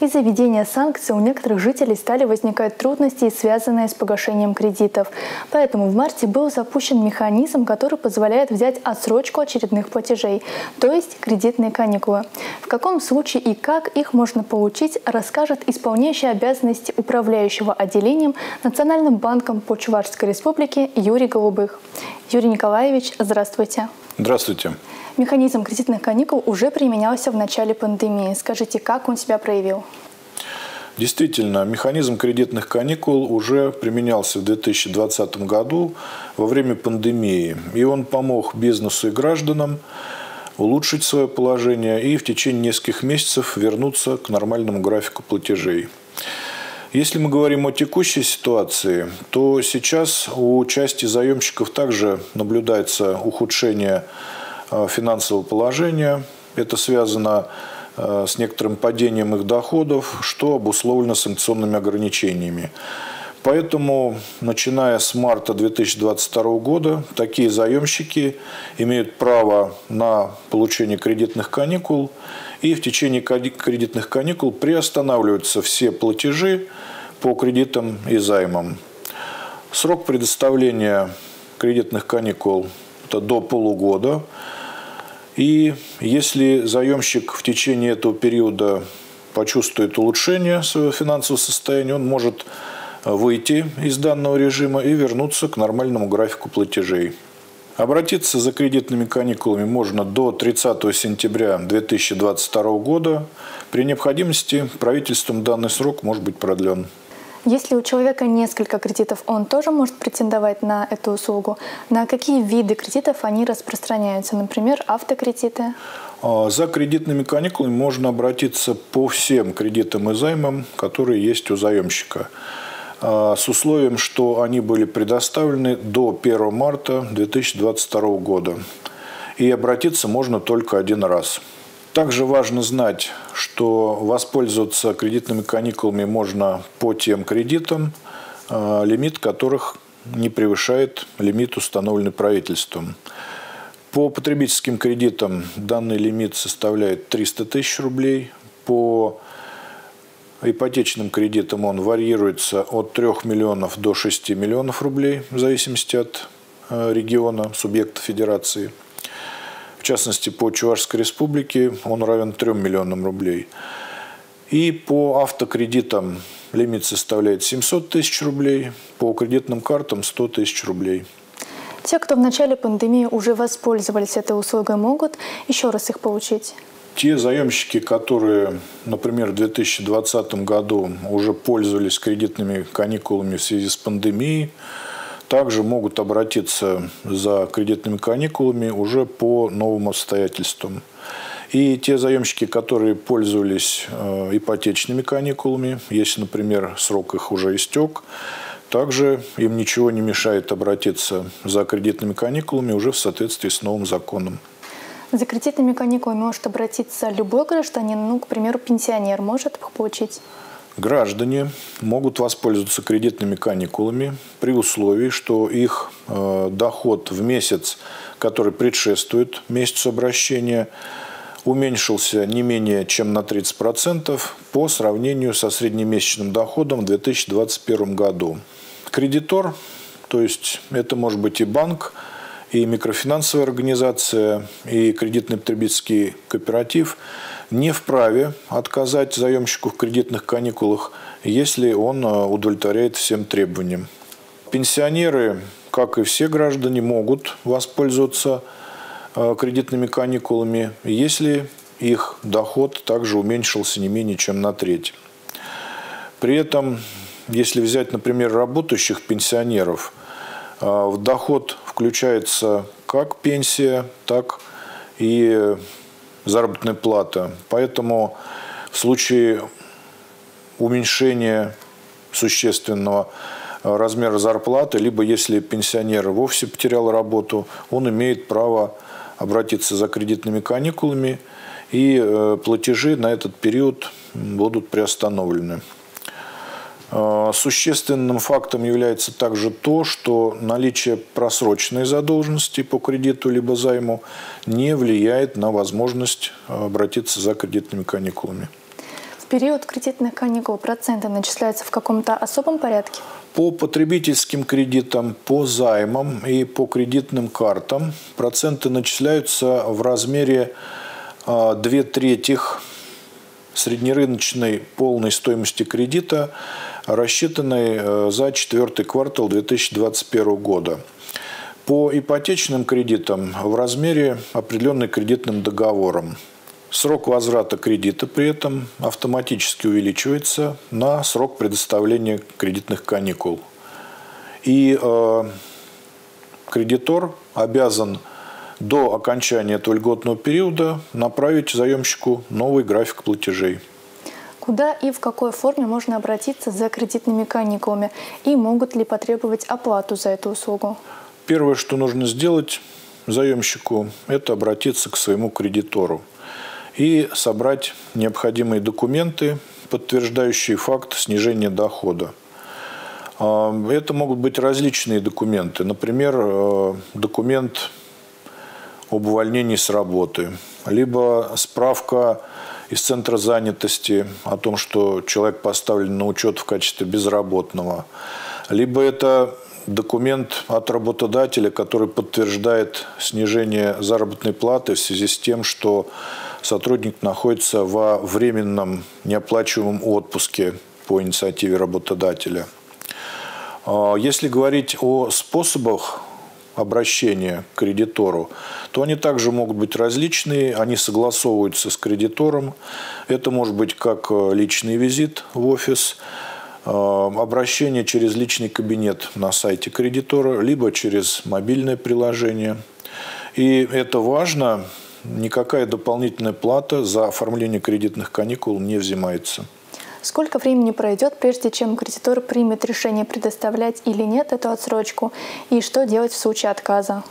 Из-за введения санкций у некоторых жителей стали возникать трудности, связанные с погашением кредитов. Поэтому в марте был запущен механизм, который позволяет взять отсрочку очередных платежей, то есть кредитные каникулы. В каком случае и как их можно получить, расскажет исполняющий обязанности управляющего отделением Национальным банком по Чувашской Республике Юрий Голубых. Юрий Николаевич, здравствуйте. Здравствуйте. Механизм кредитных каникул уже применялся в начале пандемии. Скажите, как он себя проявил? Действительно, механизм кредитных каникул уже применялся в 2020 году во время пандемии. И он помог бизнесу и гражданам улучшить свое положение и в течение нескольких месяцев вернуться к нормальному графику платежей. Если мы говорим о текущей ситуации, то сейчас у части заемщиков также наблюдается ухудшение финансового положения. Это связано с некоторым падением их доходов, что обусловлено санкционными ограничениями. Поэтому, начиная с марта 2022 года, такие заемщики имеют право на получение кредитных каникул, и в течение кредитных каникул приостанавливаются все платежи по кредитам и займам. Срок предоставления кредитных каникул – это до полугода. И если заемщик в течение этого периода почувствует улучшение своего финансового состояния, он может выйти из данного режима и вернуться к нормальному графику платежей. Обратиться за кредитными каникулами можно до 30 сентября 2022 года. При необходимости правительством данный срок может быть продлен. Если у человека несколько кредитов, он тоже может претендовать на эту услугу? На какие виды кредитов они распространяются? Например, автокредиты? За кредитными каникулами можно обратиться по всем кредитам и займам, которые есть у заемщика, с условием, что они были предоставлены до 1 марта 2022 года. И обратиться можно только один раз. Также важно знать, что воспользоваться кредитными каникулами можно по тем кредитам, лимит которых не превышает лимит, установленный правительством. По потребительским кредитам данный лимит составляет 300 тысяч рублей. По ипотечным кредитам он варьируется от 3 миллионов до 6 миллионов рублей, в зависимости от региона, субъекта федерации. В частности, по Чувашской Республике он равен 3 миллионам рублей. И по автокредитам лимит составляет 700 тысяч рублей, по кредитным картам 100 тысяч рублей. Те, кто в начале пандемии уже воспользовались этой услугой, могут еще раз их получить? Те заемщики, которые, например, в 2020 году уже пользовались кредитными каникулами в связи с пандемией, также могут обратиться за кредитными каникулами уже по новым обстоятельствам. И те заемщики, которые пользовались ипотечными каникулами, если, например, срок их уже истек, также им ничего не мешает обратиться за кредитными каникулами уже в соответствии с новым законом. За кредитными каникулами может обратиться любой гражданин, к примеру, пенсионер может их получить? Граждане могут воспользоваться кредитными каникулами при условии, что их доход в месяц, который предшествует месяцу обращения, уменьшился не менее чем на 30% по сравнению со среднемесячным доходом в 2021 году. Кредитор, то есть это может быть и банк, и микрофинансовая организация, и кредитный потребительский кооператив, не вправе отказать заемщику в кредитных каникулах, если он удовлетворяет всем требованиям. Пенсионеры, как и все граждане, могут воспользоваться кредитными каникулами, если их доход также уменьшился не менее чем на треть. При этом, если взять, например, работающих пенсионеров, в доход включается как пенсия, так и заработная плата. Поэтому в случае уменьшения существенного размера зарплаты, либо если пенсионер вовсе потерял работу, он имеет право обратиться за кредитными каникулами, и платежи на этот период будут приостановлены. Существенным фактом является также то, что наличие просроченной задолженности по кредиту либо займу не влияет на возможность обратиться за кредитными каникулами. В период кредитных каникул проценты начисляются в каком-то особом порядке? По потребительским кредитам, по займам и по кредитным картам проценты начисляются в размере 2/3 среднерыночной полной стоимости кредита, рассчитанной за 4-й квартал 2021 года. По ипотечным кредитам в размере, определенный кредитным договором. Срок возврата кредита при этом автоматически увеличивается на срок предоставления кредитных каникул. И кредитор обязан до окончания этого льготного периода направить заемщику новый график платежей. Куда и в какой форме можно обратиться за кредитными каникулами? И могут ли потребовать оплату за эту услугу? Первое, что нужно сделать заемщику, это обратиться к своему кредитору и собрать необходимые документы, подтверждающие факт снижения дохода. Это могут быть различные документы. Например, документ об увольнении с работы, либо справка из центра занятости о том, что человек поставлен на учет в качестве безработного, либо это документ от работодателя, который подтверждает снижение заработной платы в связи с тем, что сотрудник находится во временном неоплачиваемом отпуске по инициативе работодателя. Если говорить о способах обращения к кредитору, то они также могут быть различные, они согласовываются с кредитором. Это может быть как личный визит в офис, обращение через личный кабинет на сайте кредитора, либо через мобильное приложение. И это важно, никакая дополнительная плата за оформление кредитных каникул не взимается. Сколько времени пройдет, прежде чем кредитор примет решение предоставлять или нет эту отсрочку, и что делать в случае отказа?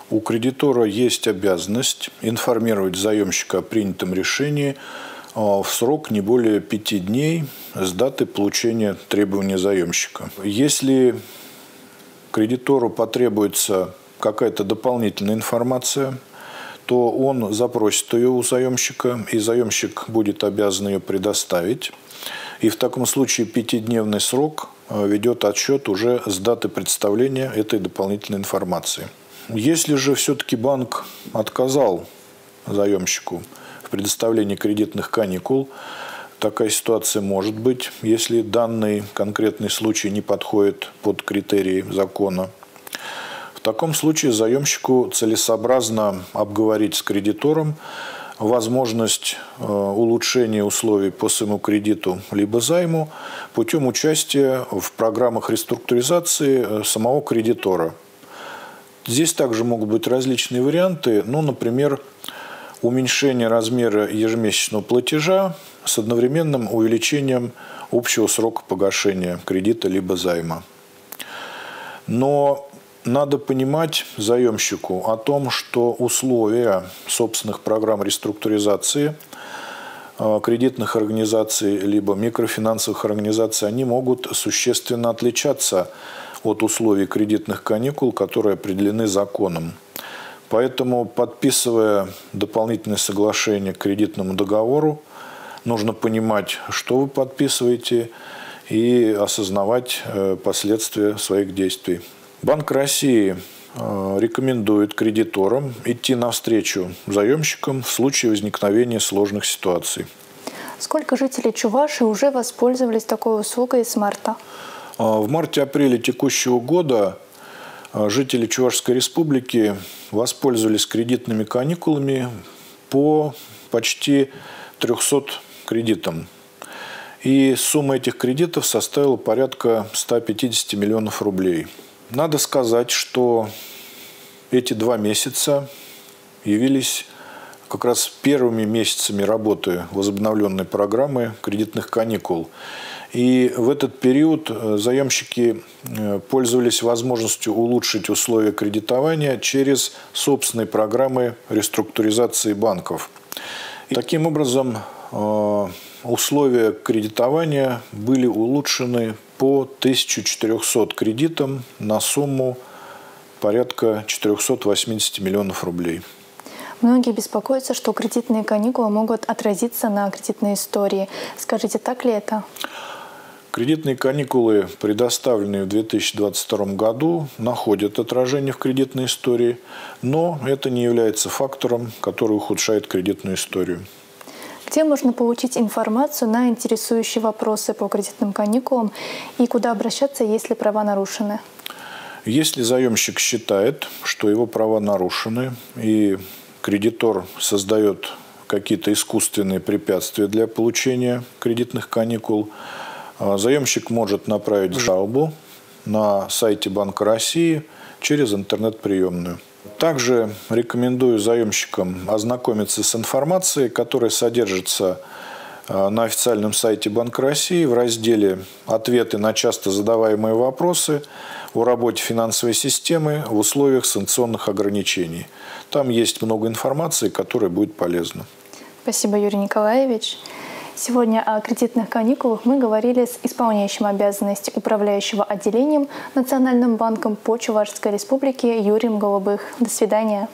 У кредитора есть обязанность информировать заемщика о принятом решении в срок не более 5 дней с даты получения требования заемщика. Если кредитору потребуется какая-то дополнительная информация, то он запросит ее у заемщика, и заемщик будет обязан ее предоставить. И в таком случае 5-дневный срок ведет отсчет уже с даты представления этой дополнительной информации. Если же все-таки банк отказал заемщику в предоставлении кредитных каникул, такая ситуация может быть, если данный конкретный случай не подходит под критерии закона. В таком случае заемщику целесообразно обговорить с кредитором возможность улучшения условий по своему кредиту либо займу путем участия в программах реструктуризации самого кредитора. Здесь также могут быть различные варианты, например, уменьшение размера ежемесячного платежа с одновременным увеличением общего срока погашения кредита либо займа. Но надо понимать заемщику о том, что условия собственных программ реструктуризации кредитных организаций либо микрофинансовых организаций, они могут существенно отличаться от условий кредитных каникул, которые определены законом. Поэтому, подписывая дополнительное соглашение к кредитному договору, нужно понимать, что вы подписываете, и осознавать последствия своих действий. Банк России рекомендует кредиторам идти навстречу заемщикам в случае возникновения сложных ситуаций. Сколько жителей Чувашии уже воспользовались такой услугой с марта? В марте-апреле текущего года жители Чувашской республики воспользовались кредитными каникулами по почти 300 кредитам. И сумма этих кредитов составила порядка 150 миллионов рублей. Надо сказать, что эти 2 месяца явились как раз первыми месяцами работы возобновленной программы кредитных каникул. И в этот период заемщики пользовались возможностью улучшить условия кредитования через собственные программы реструктуризации банков. И таким образом условия кредитования были улучшены по 1400 кредитам на сумму порядка 480 миллионов рублей. Многие беспокоятся, что кредитные каникулы могут отразиться на кредитной истории. Скажите, так ли это? Кредитные каникулы, предоставленные в 2022 году, находят отражение в кредитной истории, но это не является фактором, который ухудшает кредитную историю. Где можно получить информацию на интересующие вопросы по кредитным каникулам и куда обращаться, если права нарушены? Если заемщик считает, что его права нарушены и кредитор создает какие-то искусственные препятствия для получения кредитных каникул, заемщик может направить жалобу на сайте Банка России через интернет-приемную. Также рекомендую заемщикам ознакомиться с информацией, которая содержится на официальном сайте Банка России в разделе «Ответы на часто задаваемые вопросы о работе финансовой системы в условиях санкционных ограничений». Там есть много информации, которая будет полезна. Спасибо, Юрий Николаевич. Сегодня о кредитных каникулах мы говорили с исполняющим обязанности управляющего отделением Национальным банком по Чувашской Республике Юрием Голубых. До свидания.